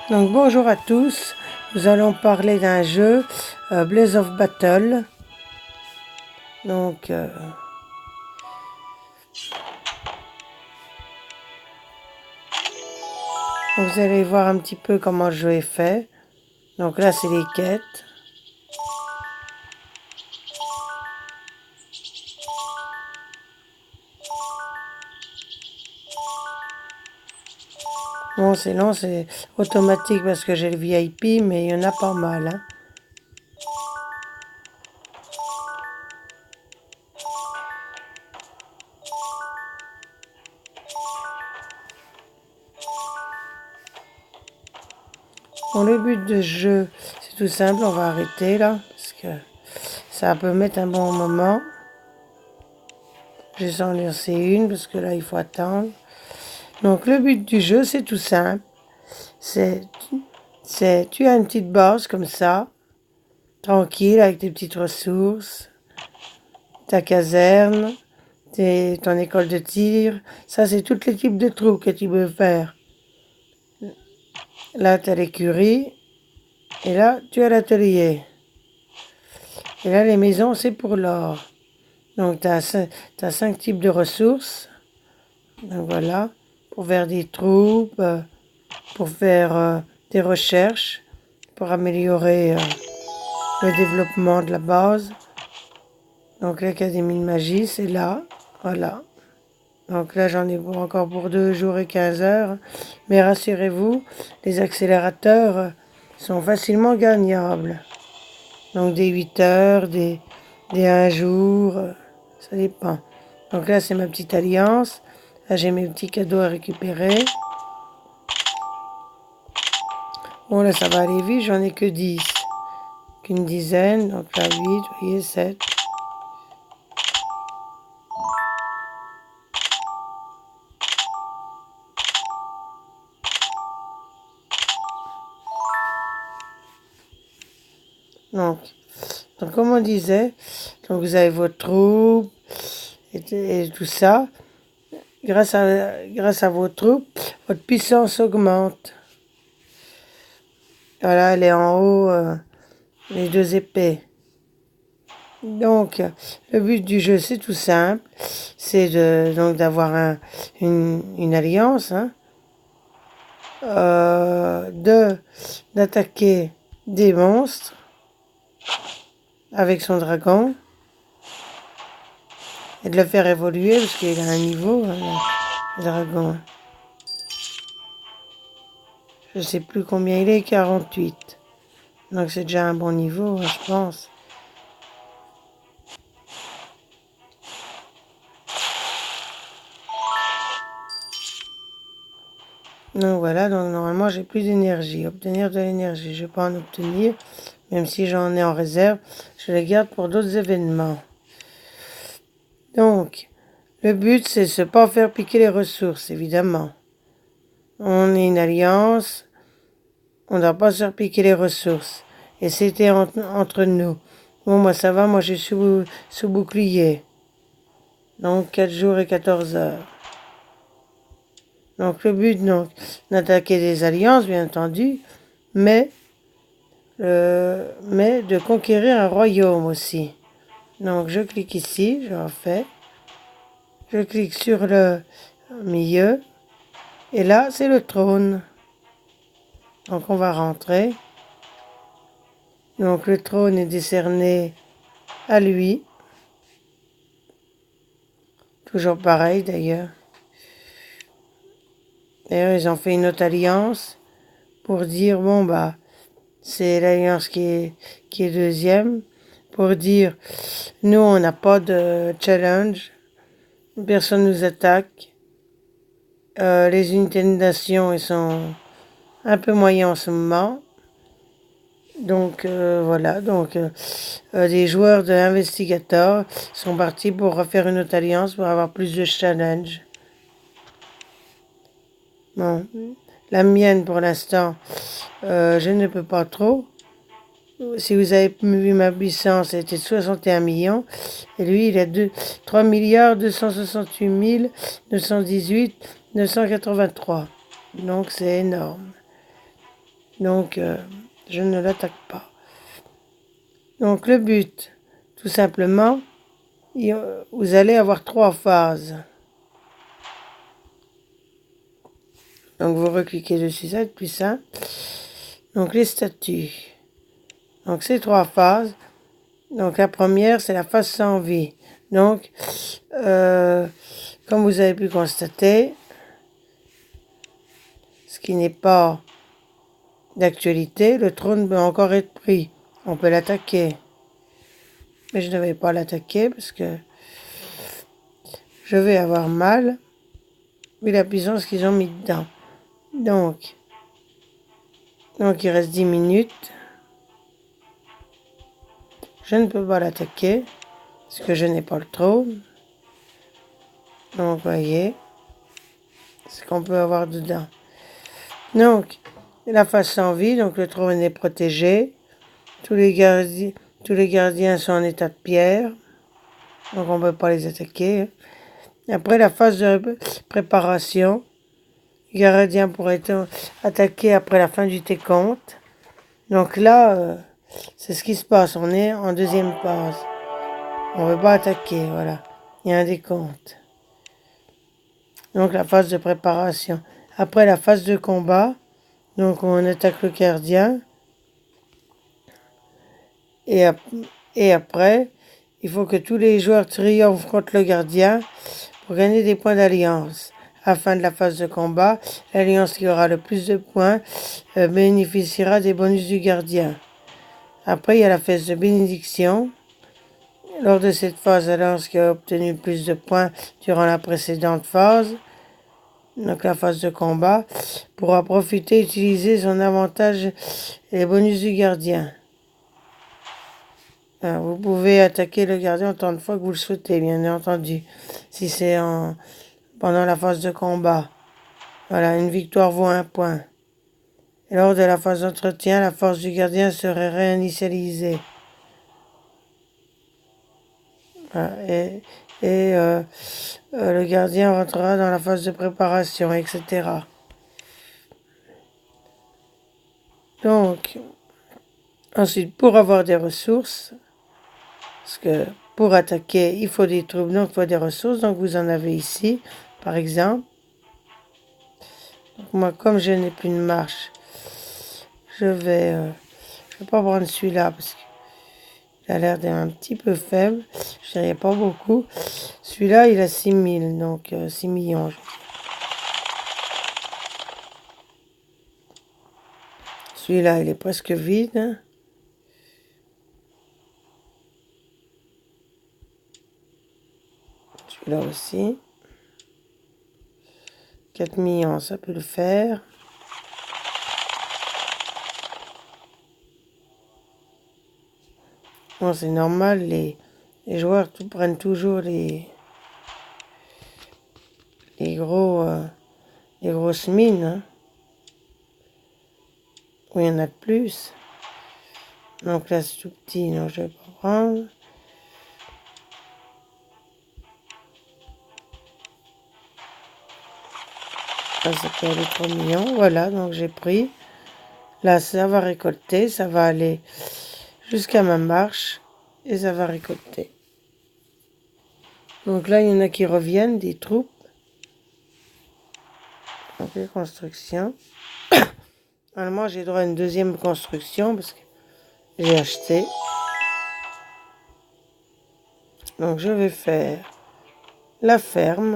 Donc bonjour à tous, nous allons parler d'un jeu, Blaze of Battle. Donc vous allez voir un petit peu comment le jeu est fait. Donc là c'est les quêtes. Bon c'est long, c'est automatique parce que j'ai le VIP, mais il y en a pas mal. Hein. Bon, le but de jeu, c'est tout simple, on va arrêter là, parce que ça peut mettre un bon moment. Je vais en lancer une, parce que là il faut attendre. Donc le but du jeu, c'est tout simple. Tu as une petite base comme ça, tranquille, avec tes petites ressources, ta caserne, ton école de tir. Ça, c'est tous les types de troupes que tu peux faire. Là, tu as l'écurie. Et là, tu as l'atelier. Et là, les maisons, c'est pour l'or. Donc, tu as 5 types de ressources. Donc, voilà. Pour faire des troupes, pour faire des recherches, pour améliorer le développement de la base. Donc, l'Académie de magie, c'est là. Voilà. Donc là, j'en ai encore pour 2 jours et 15 heures. Mais rassurez-vous, les accélérateurs sont facilement gagnables. Donc des 8 heures, des 1 jour, ça dépend. Donc là, c'est ma petite alliance. Là, j'ai mes petits cadeaux à récupérer. Bon, là, ça va aller vite, j'en ai que 10. Qu'une dizaine, donc là, 8, vous voyez, 7. Donc, comme on disait, donc vous avez votre troupe et tout ça. Grâce à vos troupes, votre puissance augmente. Voilà, elle est en haut, les 2 épées. Donc, le but du jeu, c'est tout simple. C'est d'avoir une alliance. Hein, d'attaquer des monstres avec son dragon. Et de le faire évoluer parce qu'il a un niveau, le dragon. Je sais plus combien il est, 48. Donc c'est déjà un bon niveau, je pense. Donc voilà, donc normalement j'ai plus d'énergie. Obtenir de l'énergie, je ne vais pas en obtenir. Même si j'en ai en réserve, je les garde pour d'autres événements. Donc, le but c'est de ne pas faire piquer les ressources, évidemment. On est une alliance, on ne doit pas se faire piquer les ressources. Et c'était entre nous. Bon, moi ça va, moi j'ai sous bouclier. Donc 4 jours et 14 heures. Donc le but, d'attaquer des alliances, bien entendu, mais de conquérir un royaume aussi. Donc je clique ici, je refais. Je clique sur le milieu. Et là, c'est le trône. Donc on va rentrer. Donc le trône est décerné à lui. Toujours pareil d'ailleurs. D'ailleurs, ils ont fait une autre alliance pour dire, bon bah, c'est l'alliance qui est deuxième. Pour dire, nous, on n'a pas de challenge. Personne nous attaque. Les unités de nation, ils sont un peu moyens en ce moment. Donc voilà, donc des joueurs de Investigator sont partis pour refaire une autre alliance pour avoir plus de challenge. Bon, la mienne pour l'instant, je ne peux pas trop. Si vous avez vu ma puissance, c'était 61 millions. Et lui, il a 3 milliards 268 918 983. Donc c'est énorme. Donc, je ne l'attaque pas. Donc, le but, tout simplement, vous allez avoir 3 phases. Donc, vous recliquez dessus, ça va être plus simple. Donc, les statues. Donc, ces 3 phases. Donc, la première, c'est la phase sans vie. Donc, comme vous avez pu constater, ce qui n'est pas d'actualité, le trône peut encore être pris. On peut l'attaquer. Mais je ne vais pas l'attaquer parce que je vais avoir mal vu la puissance qu'ils ont mis dedans. Donc, il reste 10 minutes. Je ne peux pas l'attaquer parce que je n'ai pas le trône. Donc, voyez ce qu'on peut avoir dedans. Donc, la phase sans vie, donc le trône est protégé. Tous les gardiens sont en état de pierre. Donc, on ne peut pas les attaquer. Après la phase de préparation, les gardiens pourraient être attaqués après la fin du décompte. Donc là, c'est ce qui se passe. On est en deuxième phase. On ne veut pas attaquer, voilà. Il y a un décompte. Donc la phase de préparation. Après la phase de combat, donc on attaque le gardien. Et après, il faut que tous les joueurs triomphent contre le gardien pour gagner des points d'alliance. À la fin de la phase de combat, l'alliance qui aura le plus de points bénéficiera des bonus du gardien. Après, il y a la phase de bénédiction. Lors de cette phase, l'alliance qui a obtenu plus de points durant la précédente phase, donc la phase de combat, pourra profiter et utiliser son avantage et les bonus du gardien. Alors, vous pouvez attaquer le gardien autant de fois que vous le souhaitez, bien entendu, si c'est pendant la phase de combat. Voilà, une victoire vaut 1 point. Et lors de la phase d'entretien, la force du gardien serait réinitialisée. Voilà, le gardien rentrera dans la phase de préparation, etc. Donc, ensuite, pour avoir des ressources, parce que pour attaquer, il faut des troupes, donc il faut des ressources. Donc, vous en avez ici, par exemple. Donc, moi, comme je n'ai plus de marche, je vais pas prendre celui-là parce qu'il a l'air d'être un petit peu faible. Je dirais pas beaucoup. Celui-là, il a 6000, donc 6 millions. Celui-là, il est presque vide. Celui-là aussi. 4 millions, ça peut le faire. Bon, c'est normal, les joueurs prennent toujours les grosses mines. Hein, où il y en a de plus. Donc là, c'est tout petit, donc je vais pas prendre. Là, ça peut aller 3 millions. Voilà, donc j'ai pris. Là, ça va récolter, ça va aller jusqu'à ma marche et ça va récolter. Donc là, il y en a qui reviennent, des troupes. Donc les constructions. Normalement, j'ai droit à une deuxième construction parce que j'ai acheté. Donc je vais faire la ferme.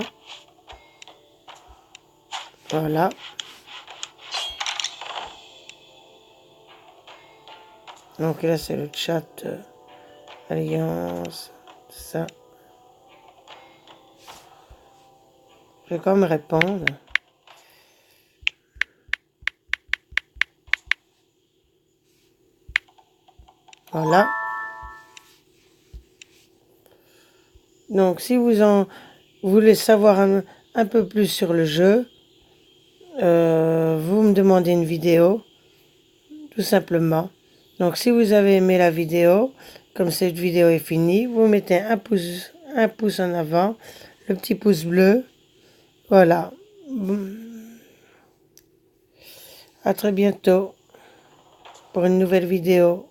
Voilà. Donc là, c'est le chat Alliance, ça. Je vais quand même répondre. Voilà. Donc, si vous voulez savoir un peu plus sur le jeu, vous me demandez une vidéo, tout simplement. Donc, si vous avez aimé la vidéo, comme cette vidéo est finie, vous mettez un pouce en avant, le petit pouce bleu. Voilà. À très bientôt. pour une nouvelle vidéo.